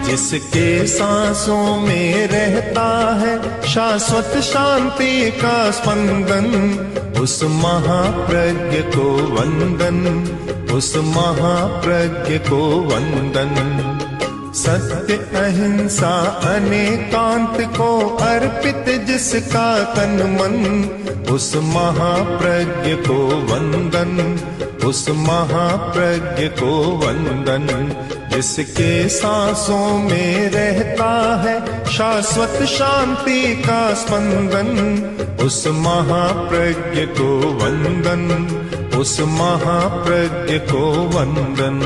जिसके सांसों में रहता है शाश्वत शांति का स्पंदन, उस महाप्रज्ञ को वंदन, उस महाप्रज्ञ को वंदन। सत्य अहिंसा अनेकांत को अर्पित जिसका तन मन, उस महाप्रज्ञ को वंदन, उस महाप्रज्ञ को वंदन। जिसके सांसों में रहता है शाश्वत शांति का स्पंदन, उस महाप्रज्ञ को वंदन, उस महाप्रज्ञ को वंदन।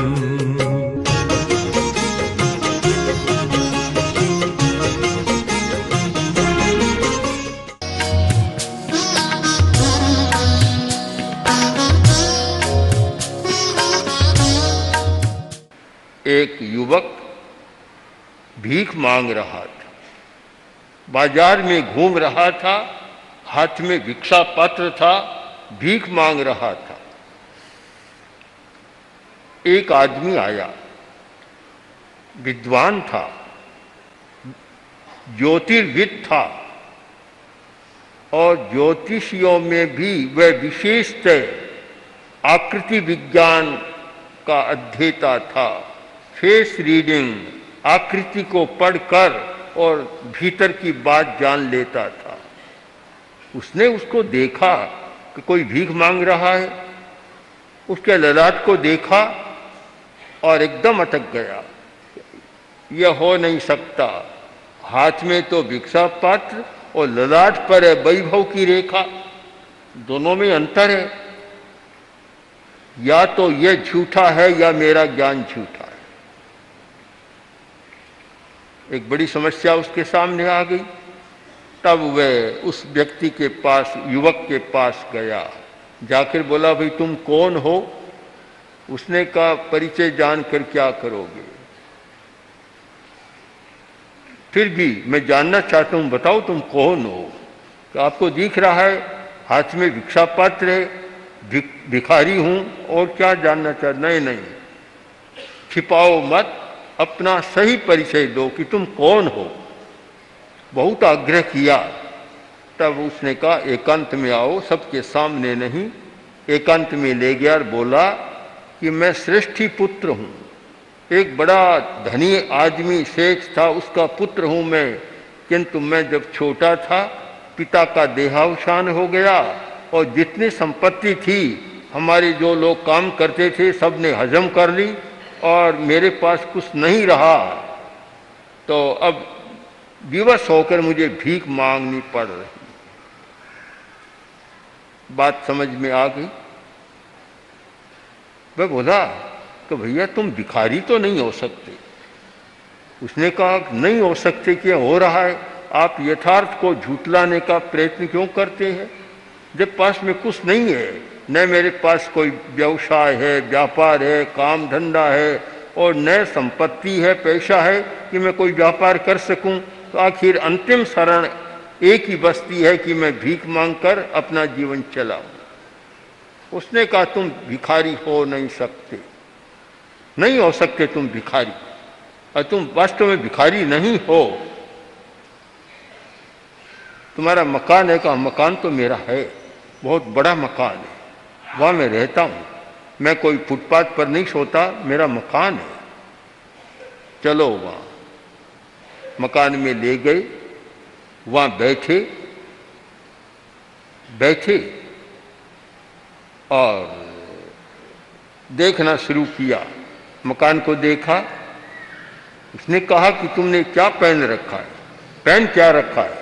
एक युवक भीख मांग रहा था, बाजार में घूम रहा था, हाथ में भिक्षा पत्र था, भीख मांग रहा था। एक आदमी आया, विद्वान था, ज्योतिर्विद था और ज्योतिषियों में भी वह विशेषतः आकृति विज्ञान का अध्येता था। फेस रीडिंग, आकृति को पढ़कर और भीतर की बात जान लेता था। उसने उसको देखा कि कोई भीख मांग रहा है, उसके ललाट को देखा और एकदम अटक गया। यह हो नहीं सकता, हाथ में तो भिक्षा पात्र और ललाट पर है वैभव की रेखा, दोनों में अंतर है। या तो यह झूठा है या मेरा ज्ञान झूठा है। एक बड़ी समस्या उसके सामने आ गई। तब वह उस व्यक्ति के पास, युवक के पास गया, जाकर बोला, भाई तुम कौन हो? उसने कहा, परिचय जानकर क्या करोगे? फिर भी मैं जानना चाहता हूं, बताओ तुम कौन हो? तो आपको दिख रहा है हाथ में भिक्षा पात्र है, भिखारी हूं, और क्या जानना चाहते? नहीं नहीं, छिपाओ मत, अपना सही परिचय दो कि तुम कौन हो। बहुत आग्रह किया। तब उसने कहा, एकांत में आओ, सबके सामने नहीं। एकांत में ले गया और बोला कि मैं श्रेष्ठी पुत्र हूं, एक बड़ा धनी आदमी सेठ था, उसका पुत्र हूं मैं। किंतु मैं जब छोटा था पिता का देहावसान हो गया और जितनी संपत्ति थी हमारे जो लोग काम करते थे सब ने हजम कर ली और मेरे पास कुछ नहीं रहा। तो अब विवश होकर मुझे भीख मांगनी पड़ रही। बात समझ में आ गई। वह बोला कि भैया तुम भिखारी तो नहीं हो सकते। उसने कहा, नहीं हो सकते, क्या हो रहा है? आप यथार्थ को झूठलाने का प्रयत्न क्यों करते हैं? जब पास में कुछ नहीं है, न मेरे पास कोई व्यवसाय है, व्यापार है, काम धंधा है, और न संपत्ति है, पैसा है कि मैं कोई व्यापार कर सकूं, तो आखिर अंतिम शरण एक ही बस्ती है कि मैं भीख मांगकर अपना जीवन चलाऊं। उसने कहा, तुम भिखारी हो नहीं सकते, नहीं हो सकते तुम भिखारी, और तुम वास्तव में भिखारी नहीं हो। तुम्हारा मकान है? कहा, मकान तो मेरा है, बहुत बड़ा मकान है, वहां मैं रहता हूं, मैं कोई फुटपाथ पर नहीं सोता, मेरा मकान है। चलो वहां। मकान में ले गए, वहां बैठे और देखना शुरू किया। मकान को देखा। उसने कहा कि तुमने क्या पहन रखा है? पहन क्या रखा है?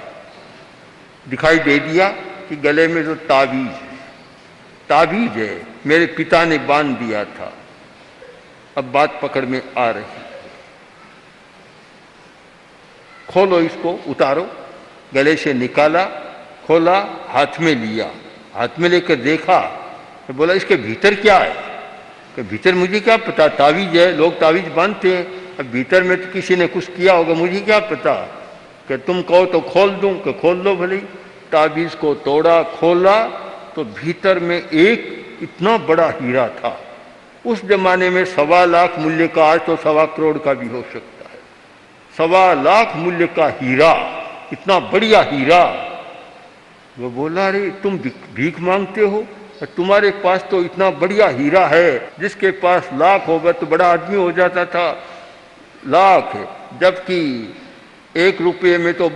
दिखाई दे दिया कि गले में जो ताबीज है, मेरे पिता ने बांध दिया था। अब बात पकड़ में आ रही। खोलो इसको, उतारो। गले से निकाला, खोला, हाथ में लिया। हाथ में लेकर देखा तो बोला, इसके भीतर क्या है? कि भीतर मुझे क्या पता, ताबीज है, लोग ताबीज बांधते हैं, अब भीतर में तो किसी ने कुछ किया होगा, मुझे क्या पता। कि तुम कहो तो खोल दूं? कि खोल लो भले। ताबीज को तोड़ा, खोला तो भीतर में एक इतना बड़ा हीरा था। उस जमाने में 1.25 लाख मूल्य का, आज तो 1.25 करोड़ का भी हो सकता है। 1.25 लाख मूल्य का हीरा, इतना बढ़िया हीरा। वो बोला, अरे तुम भीख मांगते हो, तुम्हारे पास तो इतना बढ़िया हीरा है, जिसके पास लाख होगा तो बड़ा आदमी हो जाता था, लाख, जबकि 1 रुपये में तो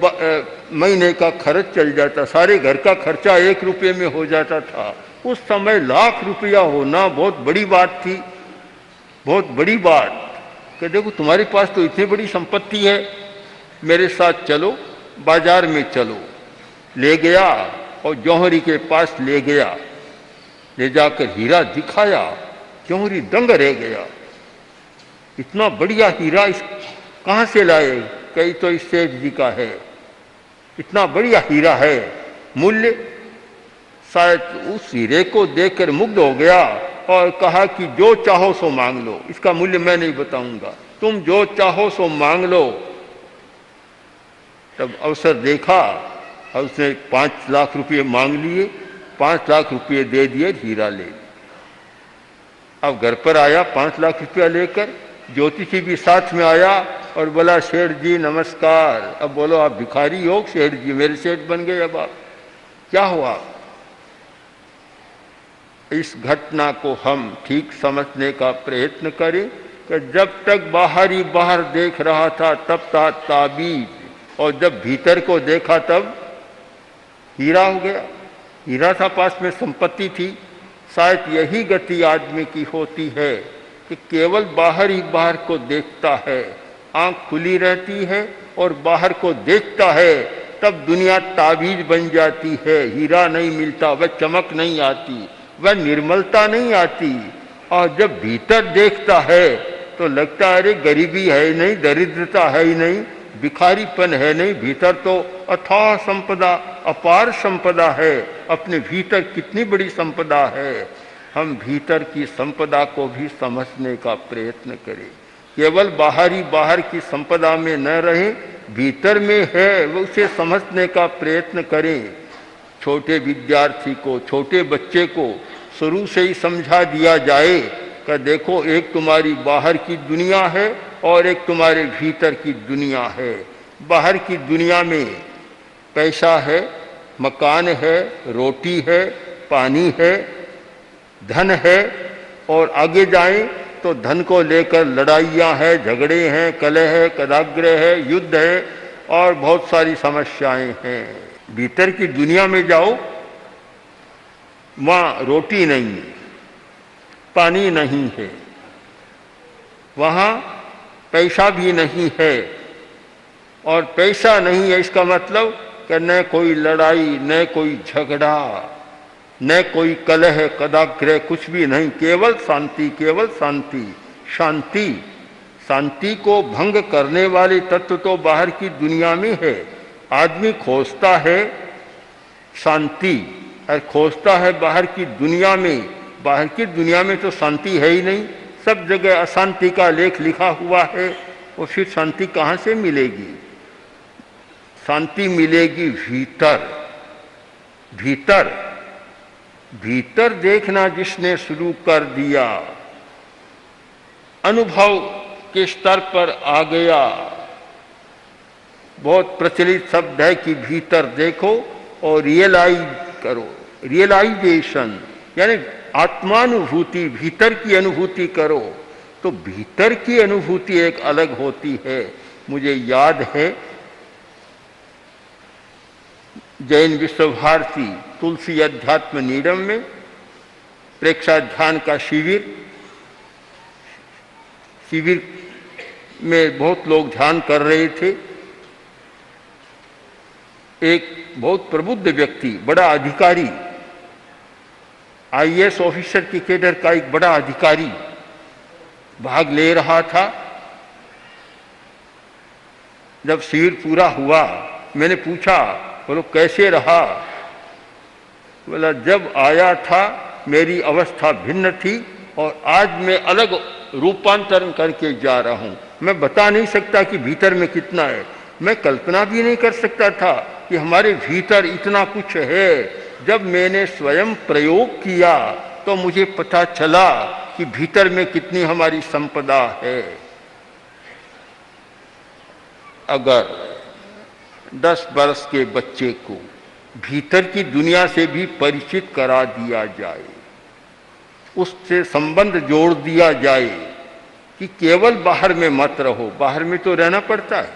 महीने का खर्च चल जाता, सारे घर का खर्चा 1 रुपये में हो जाता था। उस समय 1 लाख रुपया होना बहुत बड़ी बात थी, बहुत बड़ी बात। कि देखो तुम्हारे पास तो इतनी बड़ी संपत्ति है, मेरे साथ चलो, बाजार में चलो। ले गया और जौहरी के पास ले गया, ले जाकर हीरा दिखाया, जौहरी दंग रह गया, इतना बढ़िया हीरा इस कहाँ से लाए? कई तो इस सेठ जी का है, इतना बढ़िया हीरा है। मूल्य, शायद उस हीरे को देखकर मुग्ध हो गया और कहा कि जो चाहो सो मांग लो, इसका मूल्य मैं नहीं बताऊंगा, तुम जो चाहो सो मांग लो। तब अवसर देखा और उसने 5 लाख रुपये मांग लिए, 5 लाख रुपये दे दिए, हीरा ले लिया। अब घर पर आया 5 लाख रुपया लेकर, ज्योतिषी भी साथ में आया और बोला, सेठ जी नमस्कार। अब बोलो, आप भिखारी हो? सेठ जी मेरे सेठ बन गए। अब आप क्या हुआ? इस घटना को हम ठीक समझने का प्रयत्न करें कि जब तक बाहर ही बाहर देख रहा था तब था ताबीज, और जब भीतर को देखा तब हीरा हो गया। हीरा था, पास में संपत्ति थी। शायद यही गति आदमी की होती है कि केवल बाहर ही बाहर को देखता है, आंख खुली रहती है और बाहर को देखता है, तब दुनिया ताबीज बन जाती है। हीरा नहीं मिलता, वह चमक नहीं आती, वह निर्मलता नहीं आती। और जब भीतर देखता है तो लगता है अरे गरीबी है ही नहीं, दरिद्रता है ही नहीं, भिखारीपन है नहीं, भीतर तो अथाह संपदा, अपार संपदा है। अपने भीतर कितनी बड़ी संपदा है। हम भीतर की संपदा को भी समझने का प्रयत्न करें, केवल बाहर ही बाहर की संपदा में न रहें, भीतर में है वो उसे समझने का प्रयत्न करें। छोटे विद्यार्थी को, छोटे बच्चे को शुरू से ही समझा दिया जाए कि देखो, एक तुम्हारी बाहर की दुनिया है और एक तुम्हारे भीतर की दुनिया है। बाहर की दुनिया में पैसा है, मकान है, रोटी है, पानी है, धन है, और आगे जाएं तो धन को लेकर लड़ाइयाँ हैं, झगड़े हैं, कलह है, कदाग्रह है, युद्ध है और बहुत सारी समस्याएं हैं। भीतर की दुनिया में जाओ, वहाँ रोटी नहीं है, पानी नहीं है, वहाँ पैसा भी नहीं है। और पैसा नहीं है इसका मतलब कि न कोई लड़ाई, न कोई झगड़ा, न कोई कलह कदाग्रह, कुछ भी नहीं, केवल शांति, केवल शांति। शांति, शांति को भंग करने वाले तत्व तो बाहर की दुनिया में है। आदमी खोजता है शांति और खोजता है बाहर की दुनिया में। बाहर की दुनिया में तो शांति है ही नहीं, सब जगह अशांति का लेख लिखा हुआ है। और फिर शांति कहाँ से मिलेगी? शांति मिलेगी भीतर। भीतर, भीतर देखना जिसने शुरू कर दिया, अनुभव के स्तर पर आ गया। बहुत प्रचलित शब्द है कि भीतर देखो और रियलाइज करो। रियलाइजेशन यानी आत्मानुभूति, भीतर की अनुभूति करो। तो भीतर की अनुभूति एक अलग होती है। मुझे याद है जैन विश्व भारती तुलसी अध्यात्म नीडम में प्रेक्षा ध्यान का शिविर में बहुत लोग ध्यान कर रहे थे। एक बहुत प्रबुद्ध व्यक्ति, बड़ा अधिकारी, आईएएस ऑफिसर की कैडर का एक बड़ा अधिकारी भाग ले रहा था। जब शिविर पूरा हुआ, मैंने पूछा, बोलो कैसे रहा? बोला, जब आया था मेरी अवस्था भिन्न थी और आज मैं अलग रूपांतरण करके जा रहा हूं। मैं बता नहीं सकता कि भीतर में कितना है, मैं कल्पना भी नहीं कर सकता था कि हमारे भीतर इतना कुछ है। जब मैंने स्वयं प्रयोग किया तो मुझे पता चला कि भीतर में कितनी हमारी संपदा है। अगर 10 वर्ष के बच्चे को भीतर की दुनिया से भी परिचित करा दिया जाए, उससे संबंध जोड़ दिया जाए कि केवल बाहर में मत रहो, बाहर में तो रहना पड़ता है,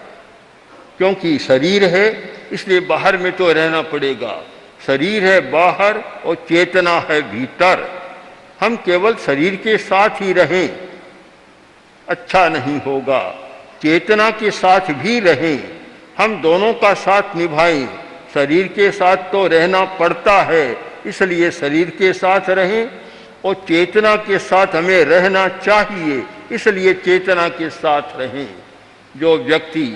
क्योंकि शरीर है इसलिए बाहर में तो रहना पड़ेगा। शरीर है बाहर और चेतना है भीतर। हम केवल शरीर के साथ ही रहें, अच्छा नहीं होगा। चेतना के साथ भी रहें, हम दोनों का साथ निभाएं। शरीर के साथ तो रहना पड़ता है, इसलिए शरीर के साथ रहें, और चेतना के साथ हमें रहना चाहिए, इसलिए चेतना के साथ रहें। जो व्यक्ति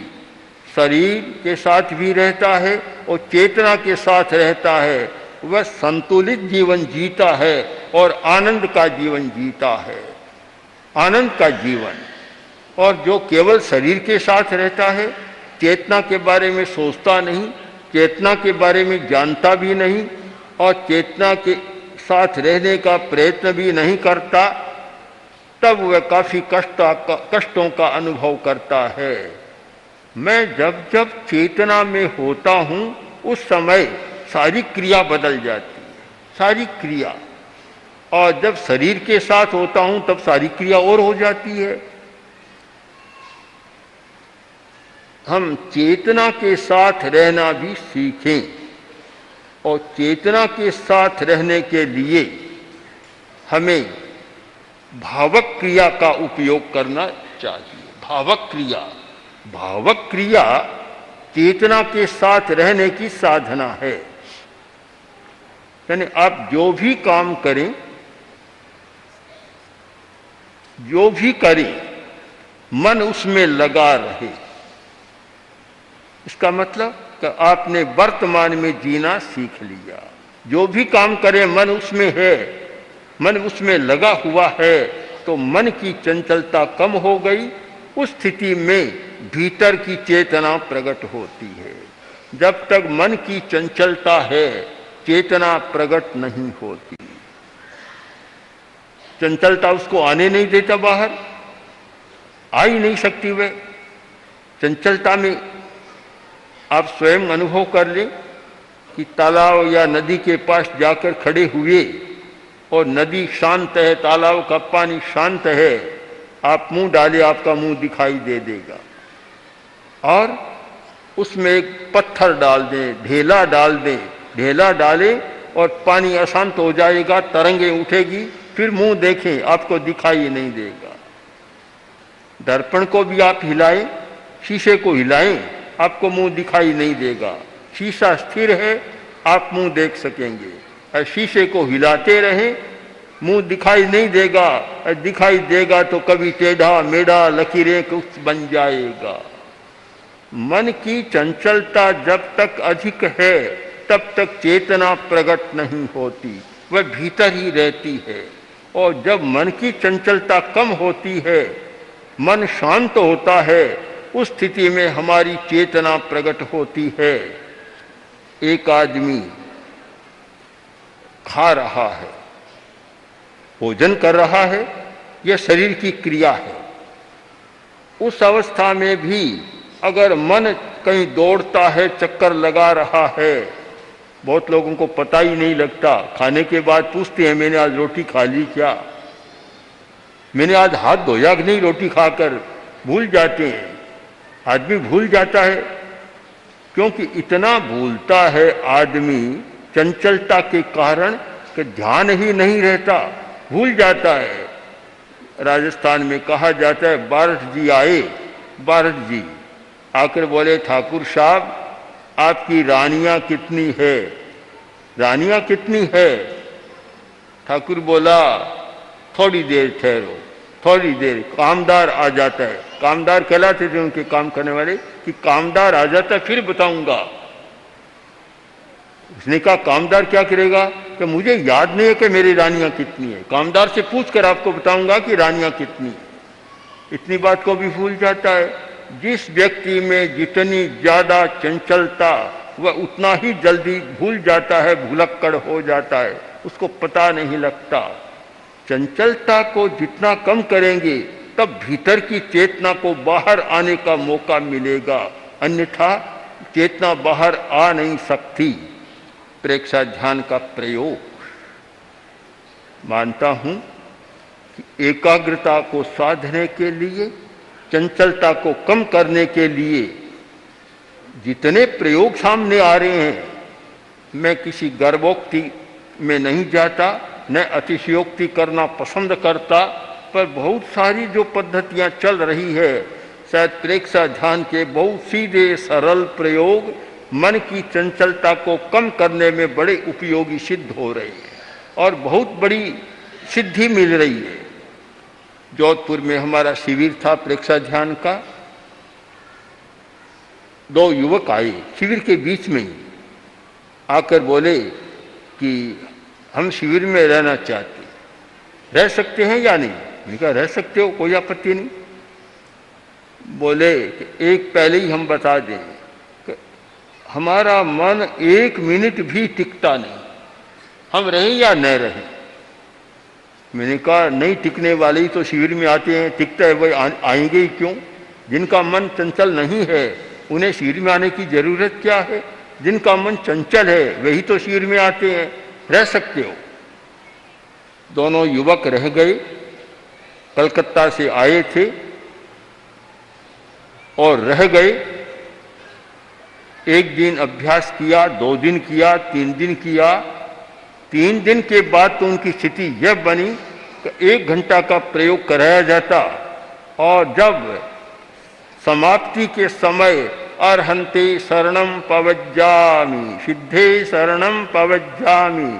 शरीर के साथ भी रहता है और चेतना के साथ रहता है, वह संतुलित जीवन जीता है और आनंद का जीवन जीता है, आनंद का जीवन। और जो केवल शरीर के साथ रहता है, चेतना के बारे में सोचता नहीं, चेतना के बारे में जानता भी नहीं, और चेतना के साथ रहने का प्रयत्न भी नहीं करता, तब वह काफी कष्टों का अनुभव करता है। मैं जब जब चेतना में होता हूं, उस समय सारी क्रिया बदल जाती है, सारी क्रिया। और जब शरीर के साथ होता हूं, तब सारी क्रिया और हो जाती है। हम चेतना के साथ रहना भी सीखें, और चेतना के साथ रहने के लिए हमें भावक क्रिया का उपयोग करना चाहिए। भावक क्रिया, भावक क्रिया चेतना के साथ रहने की साधना है। यानी आप जो भी काम करें, जो भी करें, मन उसमें लगा रहे। इसका मतलब कि आपने वर्तमान में जीना सीख लिया। जो भी काम करें मन उसमें है, मन उसमें लगा हुआ है, तो मन की चंचलता कम हो गई। उस स्थिति में भीतर की चेतना प्रकट होती है। जब तक मन की चंचलता है, चेतना प्रकट नहीं होती। चंचलता उसको आने नहीं देता, बाहर आ ही नहीं सकती। वह चंचलता में आप स्वयं अनुभव कर लें कि तालाब या नदी के पास जाकर खड़े हुए, और नदी शांत है, तालाब का पानी शांत है, आप मुंह डाले, आपका मुंह दिखाई दे देगा। और उसमें एक पत्थर डाल दें, ढेला डाल दें, ढेला डालें और पानी अशांत हो जाएगा, तरंगें उठेगी, फिर मुंह देखें, आपको दिखाई नहीं देगा। दर्पण को भी आप हिलाएं, शीशे को हिलाएं, आपको मुंह दिखाई नहीं देगा। शीशा स्थिर है, आप मुंह देख सकेंगे। और शीशे को हिलाते रहें, मुंह दिखाई नहीं देगा, और दिखाई देगा तो कभी टेढ़ा मेढ़ा लकीरें कुछ बन जाएगा। मन की चंचलता जब तक अधिक है, तब तक चेतना प्रकट नहीं होती, वह भीतर ही रहती है। और जब मन की चंचलता कम होती है, मन शांत होता है, उस स्थिति में हमारी चेतना प्रकट होती है। एक आदमी खा रहा है, भोजन कर रहा है, यह शरीर की क्रिया है। उस अवस्था में भी अगर मन कहीं दौड़ता है, चक्कर लगा रहा है, बहुत लोगों को पता ही नहीं लगता, खाने के बाद पूछते हैं मैंने आज रोटी खा ली क्या, मैंने आज हाथ धोया कि नहीं, रोटी खाकर भूल जाते हैं। आदमी भूल जाता है, क्योंकि इतना भूलता है आदमी चंचलता के कारण कि ध्यान ही नहीं रहता, भूल जाता है। राजस्थान में कहा जाता है, बारठ जी आए, बारठ जी आकर बोले ठाकुर साहब आपकी रानियां कितनी है, रानियां कितनी है। ठाकुर बोला थोड़ी देर ठहरो, थोड़ी देर, कामदार आ जाता है। कामदार कहलाते थे उनके काम करने वाले, कि कामदार आ जाता है फिर बताऊंगा। उसने कहा कामदार क्या करेगा, कि मुझे याद नहीं है कि मेरी रानियां कितनी है, कामदार से पूछकर आपको बताऊंगा कि रानियां कितनी है। इतनी बात को भी भूल जाता है। जिस व्यक्ति में जितनी ज्यादा चंचलता, वह उतना ही जल्दी भूल जाता है, भुलक्कड़ हो जाता है, उसको पता नहीं लगता। चंचलता को जितना कम करेंगे, तब भीतर की चेतना को बाहर आने का मौका मिलेगा, अन्यथा चेतना बाहर आ नहीं सकती। प्रेक्षा ध्यान का प्रयोग मानता हूं कि एकाग्रता को साधने के लिए, चंचलता को कम करने के लिए जितने प्रयोग सामने आ रहे हैं, मैं किसी गर्भोक्ति में नहीं जाता, न अतिशयोक्ति करना पसंद करता, पर बहुत सारी जो पद्धतियां चल रही है, शायद प्रेक्षा ध्यान के बहुत सीधे सरल प्रयोग मन की चंचलता को कम करने में बड़े उपयोगी सिद्ध हो रहे हैं और बहुत बड़ी सिद्धि मिल रही है। जोधपुर में हमारा शिविर था प्रेक्षा ध्यान का। 2 युवक आए शिविर के बीच में ही, आकर बोले कि हम शिविर में रहना चाहते, रह सकते हैं या नहीं? मैंने कहा रह सकते हो, कोई आपत्ति नहीं। बोले कि एक पहले ही हम बता दें कि हमारा मन 1 मिनट भी टिकता नहीं, हम रहें या न रहें। मैंने कहा नहीं टिकने वाले ही तो शिविर में आते हैं, टिकता है वही आएंगे ही क्यों? जिनका मन चंचल नहीं है उन्हें शिविर में आने की जरूरत क्या है? जिनका मन चंचल है वही तो शिविर में आते हैं, रह सकते हो। दोनों युवक रह गए, कलकत्ता से आए थे और रह गए। 1 दिन अभ्यास किया, 2 दिन किया, 3 दिन किया। 3 दिन के बाद तो उनकी स्थिति यह बनी कि 1 घंटा का प्रयोग कराया जाता और जब समाप्ति के समय अर्हन्ते शरणम पवज्जामि, सिद्धे शरणम पवज्जामि,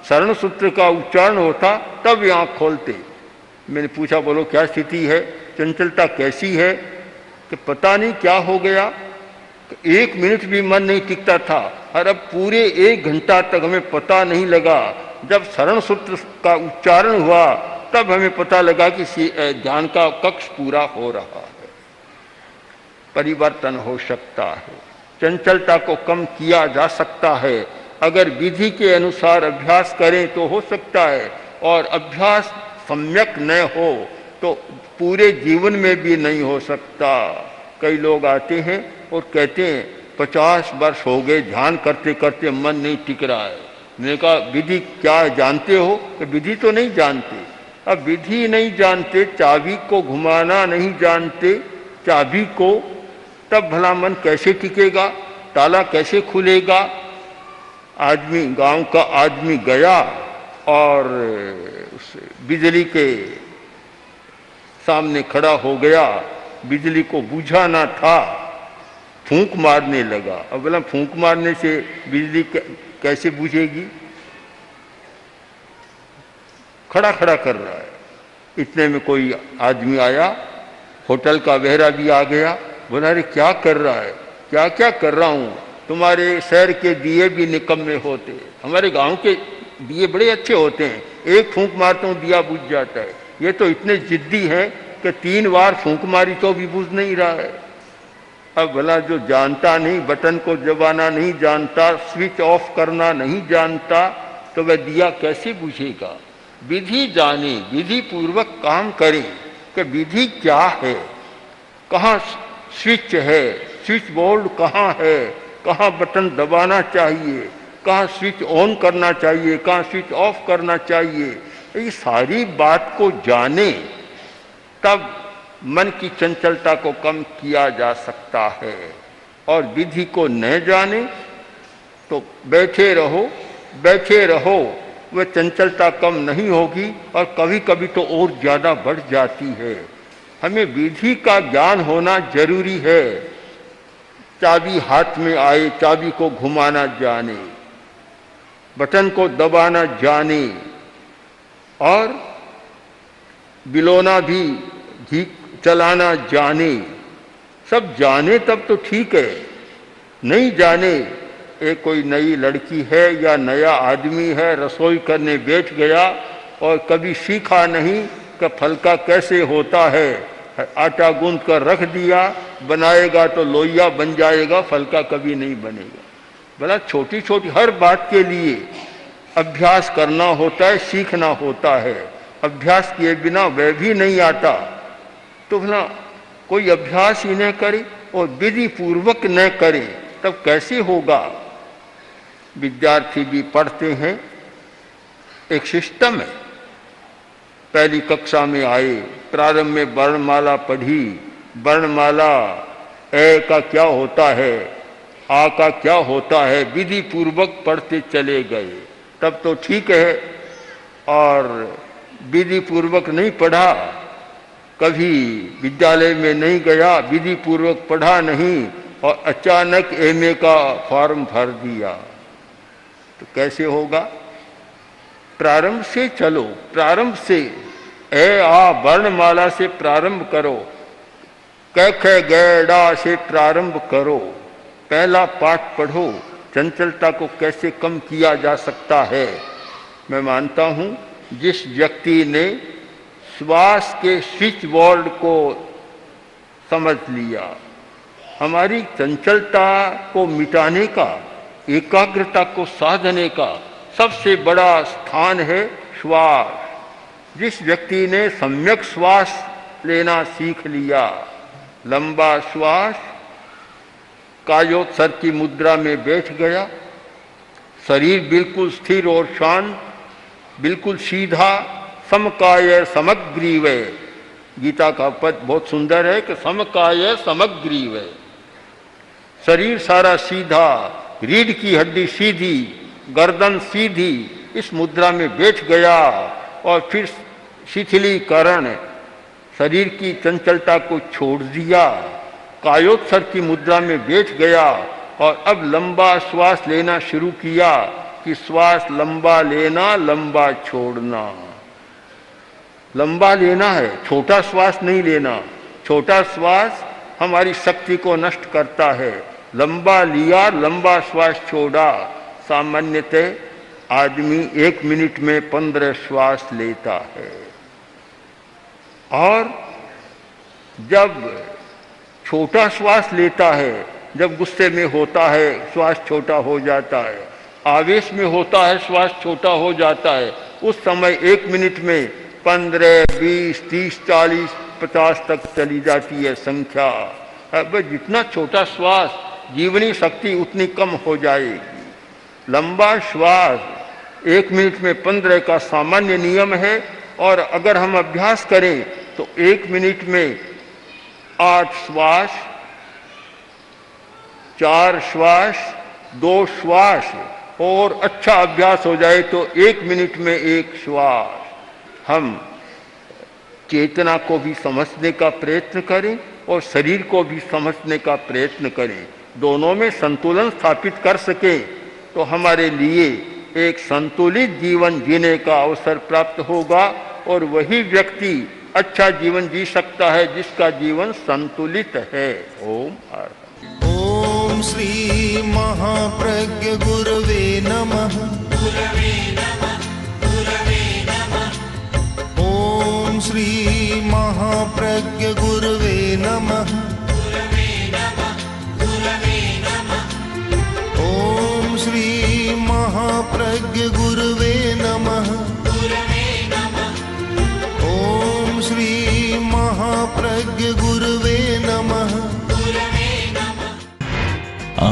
शरण सूत्र का उच्चारण होता, तब आंख खोलते। मैंने पूछा बोलो क्या स्थिति है, चंचलता कैसी है? कि पता नहीं क्या हो गया, 1 मिनट भी मन नहीं टिकता था और अब पूरे 1 घंटा तक हमें पता नहीं लगा। जब शरण सूत्र का उच्चारण हुआ तब हमें पता लगा कि ध्यान का कक्ष पूरा हो रहा है। परिवर्तन हो सकता है, चंचलता को कम किया जा सकता है। अगर विधि के अनुसार अभ्यास करें तो हो सकता है, और अभ्यास सम्यक न हो तो पूरे जीवन में भी नहीं हो सकता। कई लोग आते हैं और कहते हैं 50 वर्ष हो गए ध्यान करते करते मन नहीं टिक रहा है। मैंने कहा विधि क्या है जानते हो? कि विधि तो नहीं जानते। अब विधि नहीं जानते, चाबी को घुमाना नहीं जानते, चाबी को, तब भला मन कैसे टिकेगा? ताला कैसे खुलेगा? आदमी, गांव का आदमी गया और उस बिजली के सामने खड़ा हो गया, बिजली को बुझाना था, फूंक मारने लगा। अब बोला फूंक मारने से बिजली कैसे बुझेगी? खड़ा खड़ा कर रहा है। इतने में कोई आदमी आया, होटल का वेहरा भी आ गया। बोला अरे क्या कर रहा है? क्या क्या कर रहा हूँ, तुम्हारे शहर के दिए भी निकम्मे होते, हमारे गांव के दिए बड़े अच्छे होते हैं, 1 फूंक मारता हूँ दिया बुझ जाता है। ये तो इतने जिद्दी हैं कि 3 बार फूंक मारी तो भी बुझ नहीं रहा है। अब भला जो जानता नहीं, बटन को दबाना नहीं जानता, स्विच ऑफ करना नहीं जानता, तो वह दिया कैसे बुझेगा? विधि जाने, विधि पूर्वक काम करें कि विधि क्या है, कहाँ स्विच है, स्विच बोर्ड कहाँ है, कहाँ बटन दबाना चाहिए, कहाँ स्विच ऑन करना चाहिए, कहाँ स्विच ऑफ करना चाहिए। ये सारी बात को जाने तब मन की चंचलता को कम किया जा सकता है। और विधि को न जाने तो बैठे रहो बैठे रहो, वह चंचलता कम नहीं होगी और कभी कभी तो और ज़्यादा बढ़ जाती है। हमें विधि का ज्ञान होना जरूरी है। चाबी हाथ में आए, चाबी को घुमाना जाने, बटन को दबाना जाने और बिलोना भी घी चलाना जाने, सब जाने तब तो ठीक है। नहीं जाने, एक कोई नई लड़की है या नया आदमी है, रसोई करने बैठ गया और कभी सीखा नहीं कि फलका कैसे होता है, आटा गूंद कर रख दिया, बनाएगा तो लोइया बन जाएगा, फलका कभी नहीं बनेगा। भला छोटी छोटी हर बात के लिए अभ्यास करना होता है, सीखना होता है। अभ्यास किए बिना वह भी नहीं आता, तो भला कोई अभ्यास ही नहीं करे। और विधि पूर्वक न करें तब कैसे होगा। विद्यार्थी भी पढ़ते हैं, एक सिस्टम है। पहली कक्षा में आए, प्रारंभ में वर्णमाला पढ़ी, वर्णमाला ए का क्या होता है, आ का क्या होता है, विधि पूर्वक पढ़ते चले गए, तब तो ठीक है। और विधि पूर्वक नहीं पढ़ा, कभी विद्यालय में नहीं गया, विधि पूर्वक पढ़ा नहीं और अचानक एमए का फॉर्म भर दिया, तो कैसे होगा। प्रारंभ से चलो, प्रारंभ से ए आ वर्णमाला से प्रारंभ करो, क ख ग डा से प्रारंभ करो, पहला पाठ पढ़ो। चंचलता को कैसे कम किया जा सकता है। मैं मानता हूं जिस व्यक्ति ने श्वास के स्विच बोर्ड को समझ लिया, हमारी चंचलता को मिटाने का, एकाग्रता को साधने का सबसे बड़ा स्थान है श्वास। जिस व्यक्ति ने सम्यक श्वास लेना सीख लिया, लंबा श्वास, कायोत्सर्ग की मुद्रा में बैठ गया, शरीर बिल्कुल स्थिर और शांत, बिल्कुल सीधा, समकाय समग्रीव। गीता का पद बहुत सुंदर है कि समकाय समग्रीव, शरीर सारा सीधा, रीढ़ की हड्डी सीधी, गर्दन सीधी, इस मुद्रा में बैठ गया और फिर शिथिलीकरण, शरीर की चंचलता को छोड़ दिया, कायोत्सर्ग की मुद्रा में बैठ गया और अब लंबा श्वास लेना शुरू किया कि श्वास लंबा लेना, लंबा छोड़ना। लंबा लेना है, छोटा श्वास नहीं लेना। छोटा श्वास हमारी शक्ति को नष्ट करता है। लंबा लिया, लंबा श्वास छोड़ा। सामान्यतः आदमी 1 मिनट में 15 श्वास लेता है और जब छोटा श्वास लेता है, जब गुस्से में होता है श्वास छोटा हो जाता है, आवेश में होता है श्वास छोटा हो जाता है, उस समय 1 मिनट में 15, 20, 30, 40, 50 तक चली जाती है संख्या। अब जितना छोटा श्वास, जीवनी शक्ति उतनी कम हो जाएगी। लंबा श्वास 1 मिनट में 15 का सामान्य नियम है और अगर हम अभ्यास करें तो 1 मिनट में 8 श्वास, 4 श्वास, 2 श्वास और अच्छा अभ्यास हो जाए तो 1 मिनट में 1 श्वास। हम चेतना को भी समझने का प्रयत्न करें और शरीर को भी समझने का प्रयत्न करें, दोनों में संतुलन स्थापित कर सकें तो हमारे लिए एक संतुलित जीवन जीने का अवसर प्राप्त होगा और वही व्यक्ति अच्छा जीवन जी सकता है जिसका जीवन संतुलित है। ओम हर ओम श्री महाप्रज्ञ गुरवे नमः। ओम श्री महाप्रज्ञ गुरवे नमः। ओम श्री महाप्रज्ञ गुरवे नमः। ओम श्री महाप्रज्ञ